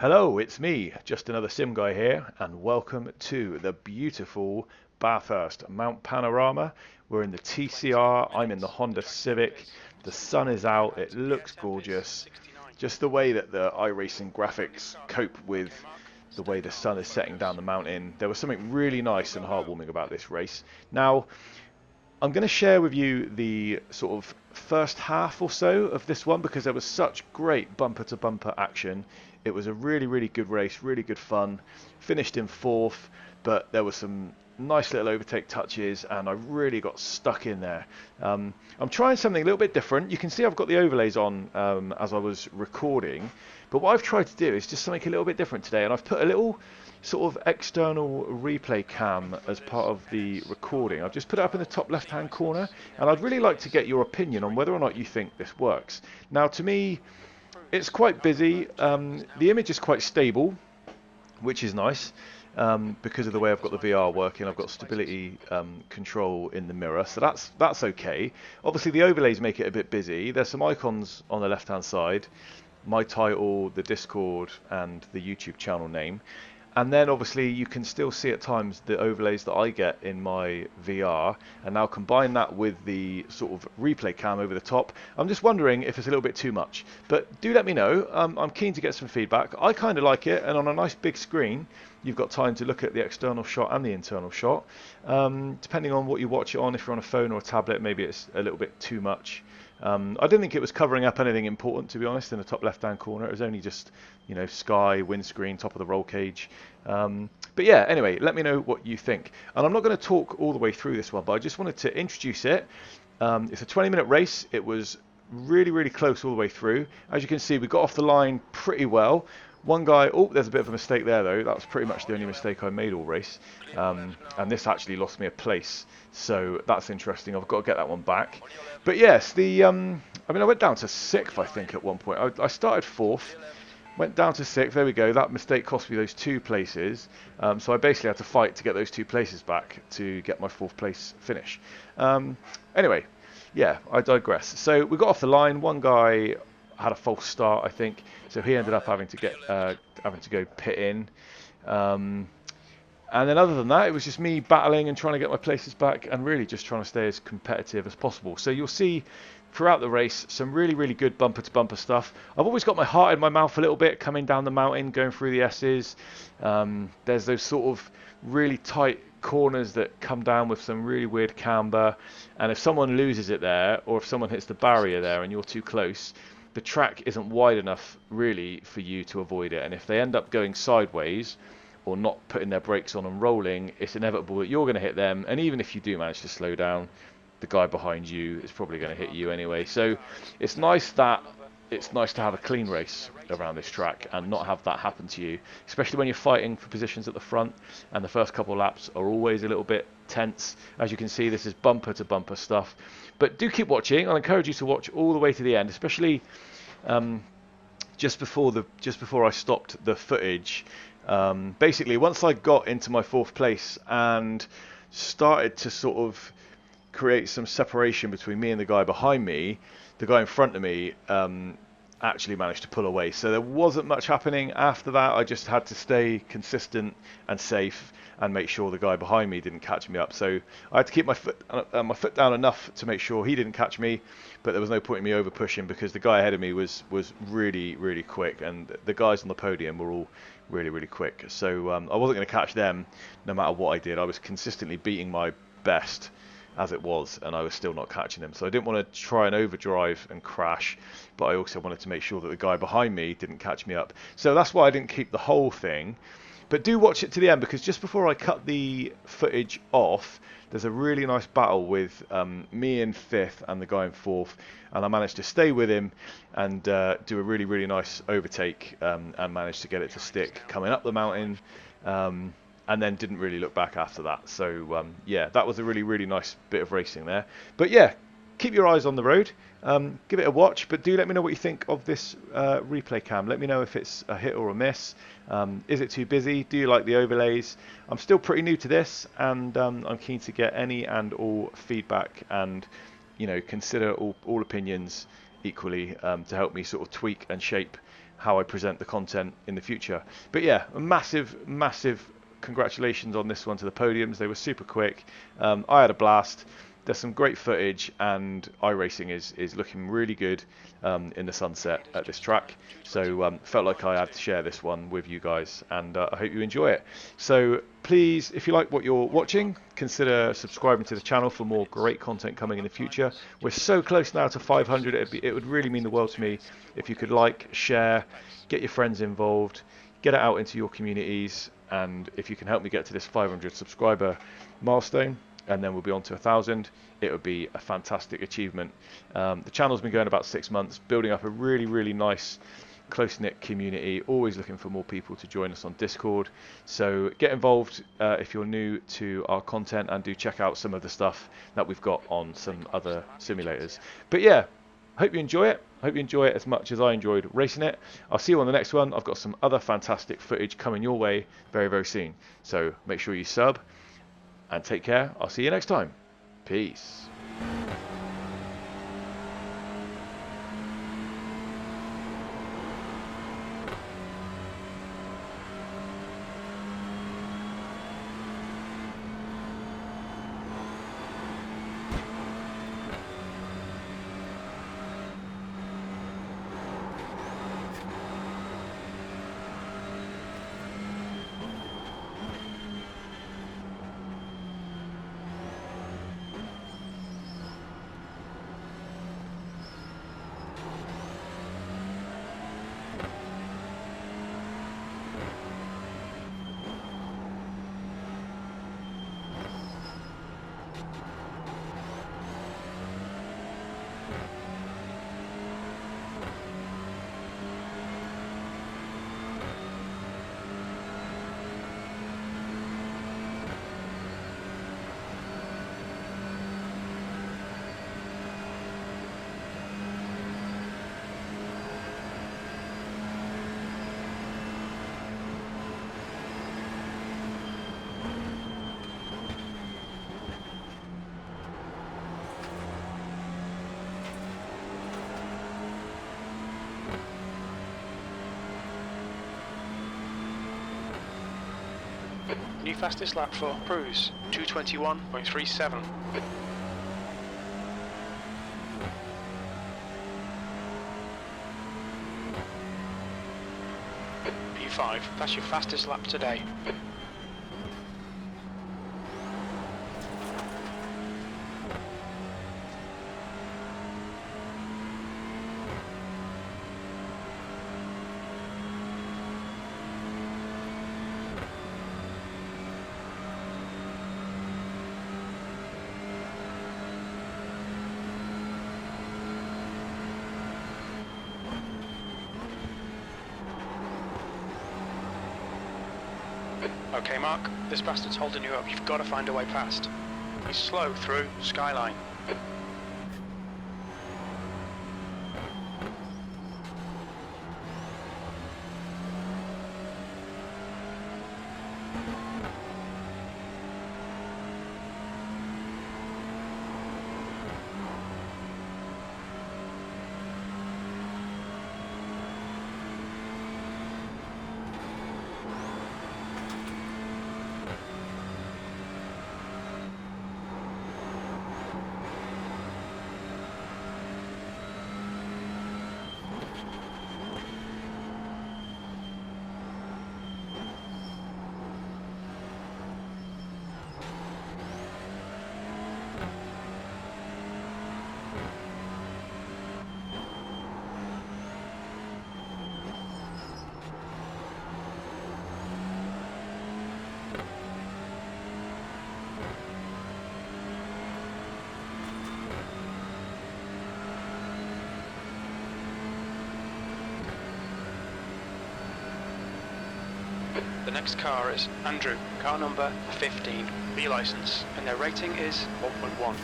Hello, it's me, just another sim guy here, and welcome to the beautiful Bathurst Mount Panorama. We're in the TCR, I'm in the Honda Civic, the sun is out, it looks gorgeous. Just the way that the iRacing graphics cope with the way the sun is setting down the mountain. There was something really nice and heartwarming about this race. Now, I'm going to share with you the sort of first half or so of this one because there was such great bumper to bumper action. It was a really, really good race, really good fun. Finished in fourth, but there were some nice little overtake touches and I really got stuck in there. I'm trying something a little bit different. You can see I've got the overlays on as I was recording, but what I've tried to do is just something a little bit different today, and I've put a little sort of external replay cam as part of the recording. I've just put it up in the top left hand corner, and I'd really like to get your opinion on whether or not you think this works. Now, to me, it's quite busy. The image is quite stable, which is nice. Because of the way I've got the VR working, I've got stability control in the mirror, so that's okay. Obviously the overlays make it a bit busy. There's some icons on the left hand side, my title, the Discord and the YouTube channel name. And then obviously you can still see at times the overlays that I get in my VR, and now combine that with the sort of replay cam over the top. I'm just wondering if it's a little bit too much, but do let me know. I'm keen to get some feedback. I kind of like it, and on a nice big screen you've got time to look at the external shot and the internal shot. Depending on what you watch it on, if you're on a phone or a tablet, maybe it's a little bit too much. I didn't think it was covering up anything important, to be honest, in the top left hand corner. It was only just, you know, sky, windscreen, top of the roll cage. But yeah, anyway, let me know what you think. And I'm not going to talk all the way through this one, but I just wanted to introduce it. It's a 20-minute race. It was really, really close all the way through. As you can see, we got off the line pretty well. One guy, oh, there's a bit of a mistake there though. That was pretty much the only mistake I made all race. And this actually lost me a place. So that's interesting. I've got to get that one back. But yes, I mean, I went down to 6th, I think, at one point. I started 4th, went down to 6th. There we go. That mistake cost me those 2 places. So I basically had to fight to get those 2 places back to get my 4th place finish. Anyway, yeah, I digress. So we got off the line. One guy had a false start, I think, so he ended up having to go pit in. And then other than that, it was just me battling and trying to get my places back and really just trying to stay as competitive as possible. So you'll see throughout the race some really, really good bumper to bumper stuff. I've always got my heart in my mouth a little bit coming down the mountain, going through the S's. There's those sort of really tight corners that come down with some really weird camber, and if someone loses it there, or if someone hits the barrier there and you're too close, the track isn't wide enough really for you to avoid it. And if they end up going sideways or not putting their brakes on and rolling, it's inevitable that you're going to hit them. And even if you do manage to slow down, the guy behind you is probably going to hit you anyway. So it's nice to have a clean race around this track and not have that happen to you, especially when you're fighting for positions at the front, and the first couple of laps are always a little bit tense. As you can see, this is bumper to bumper stuff. But do keep watching. I'll encourage you to watch all the way to the end, especially just before I stopped the footage. Basically, once I got into my 4th place and started to sort of create some separation between me and the guy behind me, the guy in front of me actually managed to pull away. So there wasn't much happening after that. I just had to stay consistent and safe and make sure the guy behind me didn't catch me up. So I had to keep my foot down enough to make sure he didn't catch me, but there was no point in me over pushing because the guy ahead of me was really, really quick, and the guys on the podium were all really, really quick. So I wasn't going to catch them no matter what I did. I was consistently beating my best as it was, and I was still not catching him. So I didn't want to try and overdrive and crash, but I also wanted to make sure that the guy behind me didn't catch me up. So that's why I didn't keep the whole thing. But do watch it to the end, because just before I cut the footage off, there's a really nice battle with me in 5th and the guy in 4th, and I managed to stay with him and do a really, really nice overtake and managed to get it to stick coming up the mountain. And then didn't really look back after that. So yeah, that was a really, really nice bit of racing there. But yeah, keep your eyes on the road. Give it a watch, but do let me know what you think of this replay cam. Let me know if it's a hit or a miss. Is it too busy? Do you like the overlays? I'm still pretty new to this, and I'm keen to get any and all feedback, and consider all opinions equally to help me sort of tweak and shape how I present the content in the future. But yeah, a massive congratulations on this one to the podiums. They were super quick. I had a blast. There's some great footage, and iRacing is looking really good in the sunset at this track. So felt like I had to share this one with you guys, and I hope you enjoy it. So please, if you like what you're watching, consider subscribing to the channel for more great content coming in the future. We're so close now to 500. It would really mean the world to me if you could like, share, get your friends involved, get it out into your communities, and if you can help me get to this 500 subscriber milestone, and then we'll be on to 1,000. It would be a fantastic achievement. The channel's been going about 6 months, building up a really nice close-knit community, always looking for more people to join us on Discord. So get involved if you're new to our content, and do check out some of the stuff that we've got on some other simulators. But yeah, hope you enjoy it. Hope you enjoy it as much as I enjoyed racing it. I'll see you on the next one. I've got some other fantastic footage coming your way very soon. So make sure you sub, and take care. I'll see you next time. Peace. New fastest lap for Cruise, 221.37. P5, that's your fastest lap today. Okay Mark, this bastard's holding you up, you've got to find a way past. He's slow through Skyline. The next car is Andrew, car number 15, B license, and their rating is 1.1.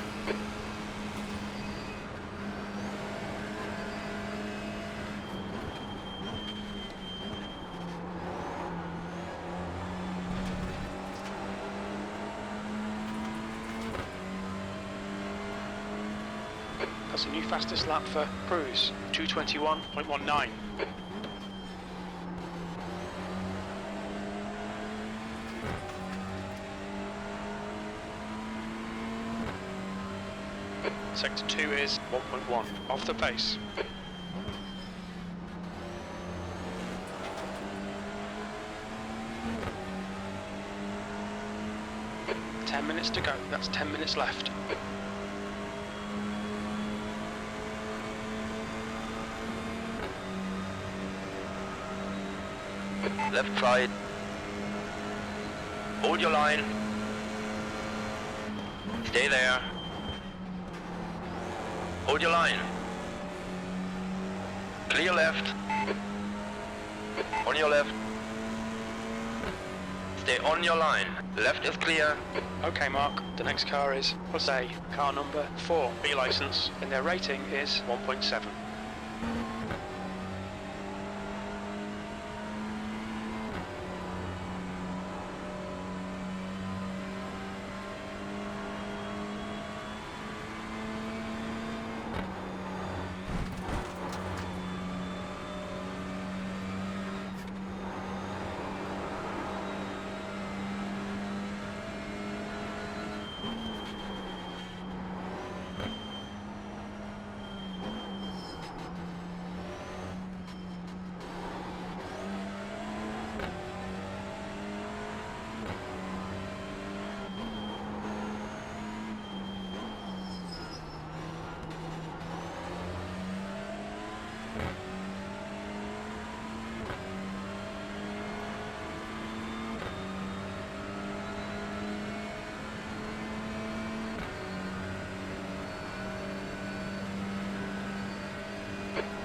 That's a new fastest lap for Cruise, 221.19. Sector 2 is 1.1. Off the pace. Minutes to go. That's 10 minutes left. Left side. Hold your line. Stay there. Hold your line. Clear left. On your left. Stay on your line. Left is clear. Okay, Mark. The next car is, let's say, car number 4, B license, and their rating is 1.7.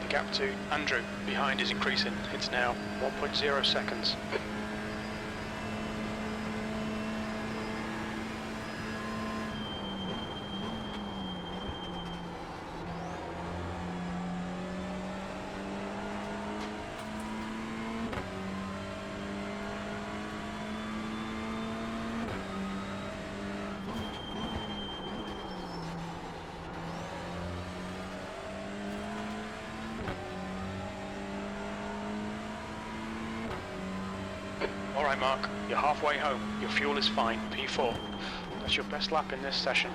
Gap to Andrew behind is increasing. It's now 1.0 seconds. Alright Mark, you're halfway home. Your fuel is fine, P4. That's your best lap in this session.